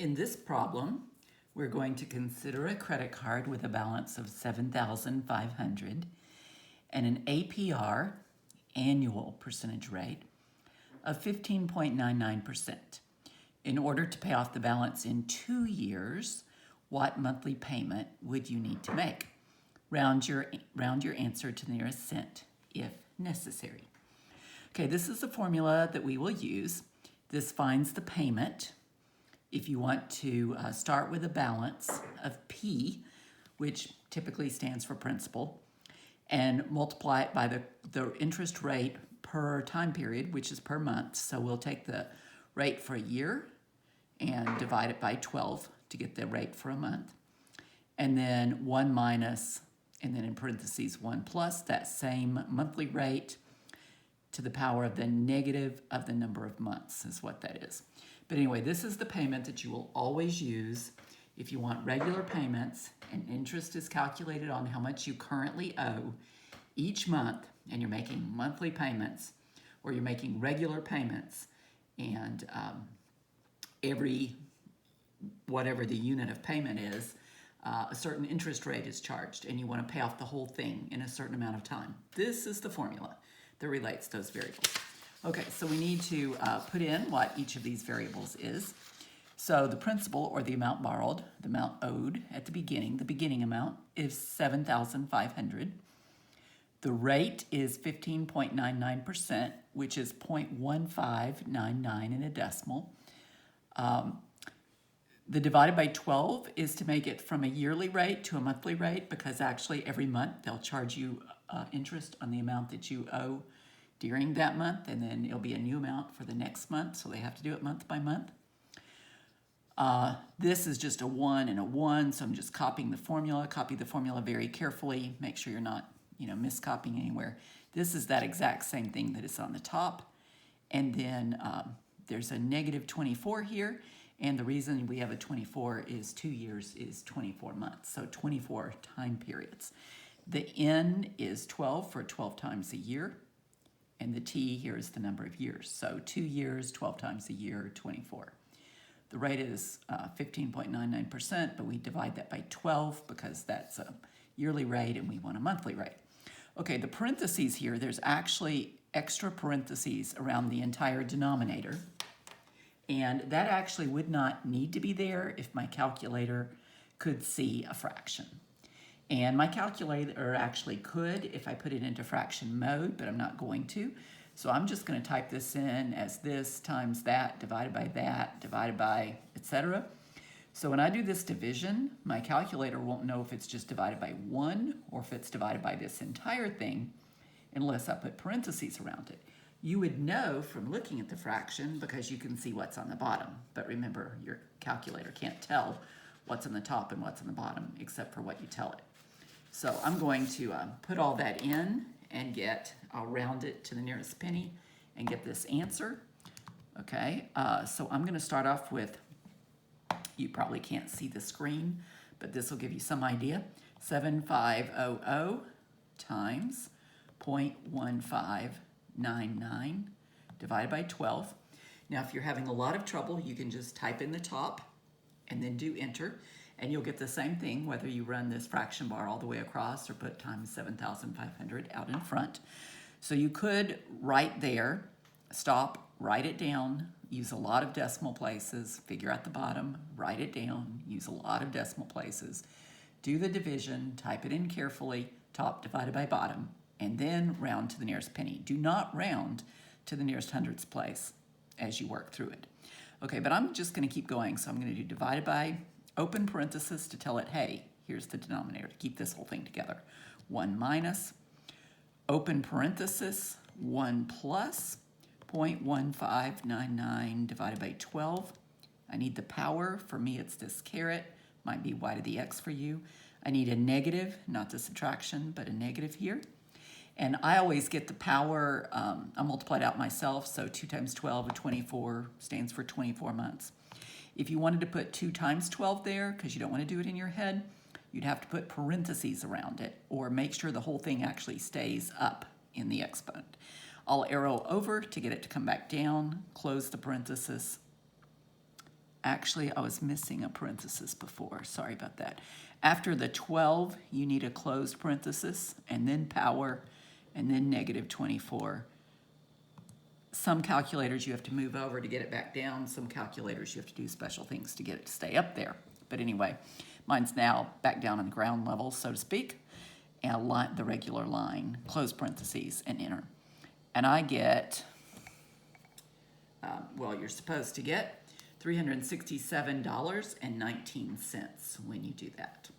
In this problem, we're going to consider a credit card with a balance of $7,500 and an APR, annual percentage rate, of 15.99%. In order to pay off the balance in 2 years, what monthly payment would you need to make? Round your answer to the nearest cent if necessary. Okay, this is the formula that we will use. This finds the payment. If you want to start with a balance of P, which typically stands for principal, and multiply it by the interest rate per time period, which is per month. So we'll take the rate for a year and divide it by 12 to get the rate for a month. And then 1 minus, and then in parentheses 1 plus that same monthly rate to the power of the negative of the number of months is what that is. But anyway, this is the payment that you will always use if you want regular payments, and interest is calculated on how much you currently owe each month, and you're making monthly payments, or you're making regular payments, and every whatever the unit of payment is, a certain interest rate is charged, and you want to pay off the whole thing in a certain amount of time. This is the formula that relates those variables. Okay, so we need to put in what each of these variables is. So the principal, or the amount borrowed, the amount owed at the beginning amount is $7,500. The rate is 15.99%, which is 0.1599 in a decimal. The divided by 12 is to make it from a yearly rate to a monthly rate, because actually every month they'll charge you interest on the amount that you owe during that month, and then it'll be a new amount for the next month, so they have to do it month by month. This is just a 1 and a 1, so I'm just copying the formula. Copy the formula very carefully. Make sure you're not, miscopying anywhere. This is that exact same thing that is on the top. And then there's a negative 24 here, and the reason we have a 24 is 2 years is 24 months, so 24 time periods. The N is 12 for 12 times a year, and the T here is the number of years. So 2 years, 12 times a year, 24. The rate is 15.99%, but we divide that by 12 because that's a yearly rate and we want a monthly rate. Okay, the parentheses here, there's actually extra parentheses around the entire denominator. And that actually would not need to be there if my calculator could see a fraction. And my calculator actually could if I put it into fraction mode, but I'm not going to. So I'm just going to type this in as this times that, divided by, etc. So when I do this division, my calculator won't know if it's just divided by 1 or if it's divided by this entire thing unless I put parentheses around it. You would know from looking at the fraction because you can see what's on the bottom. But remember, your calculator can't tell what's on the top and what's on the bottom except for what you tell it. So I'm going to put all that in and I'll round it to the nearest penny and get this answer. Okay, so I'm going to start off with, you probably can't see the screen, but this will give you some idea. 7,500 times 0.1599 divided by 12. Now, if you're having a lot of trouble, you can just type in the top and then do enter. And you'll get the same thing whether you run this fraction bar all the way across or put times 7,500 out in front. So you could right there, stop, write it down, use a lot of decimal places, figure out the bottom, write it down, use a lot of decimal places, do the division, type it in carefully, top divided by bottom, and then round to the nearest penny. Do not round to the nearest hundredths place as you work through it. Okay, but I'm just going to keep going. So I'm going to do divided by, open parenthesis to tell it, hey, here's the denominator to keep this whole thing together. 1 minus, open parenthesis, 1 plus, 0.1599 divided by 12. I need the power. For me, it's this caret. Might be y to the x for you. I need a negative, not the subtraction, but a negative here. And I always get the power, I multiply it out myself, so 2 times 12 is 24, stands for 24 months. If you wanted to put 2 times 12 there, because you don't want to do it in your head, you'd have to put parentheses around it, or make sure the whole thing actually stays up in the exponent. I'll arrow over to get it to come back down, close the parenthesis, Actually, I was missing a parenthesis before. Sorry about that. After the 12, you need a closed parenthesis, and then power, and then negative 24. Some calculators you have to move over to get it back down. Some calculators you have to do special things to get it to stay up there. But anyway, mine's now back down on the ground level, so to speak, and the regular line, close parentheses, and enter. And I get, well, you're supposed to get $367.19 when you do that.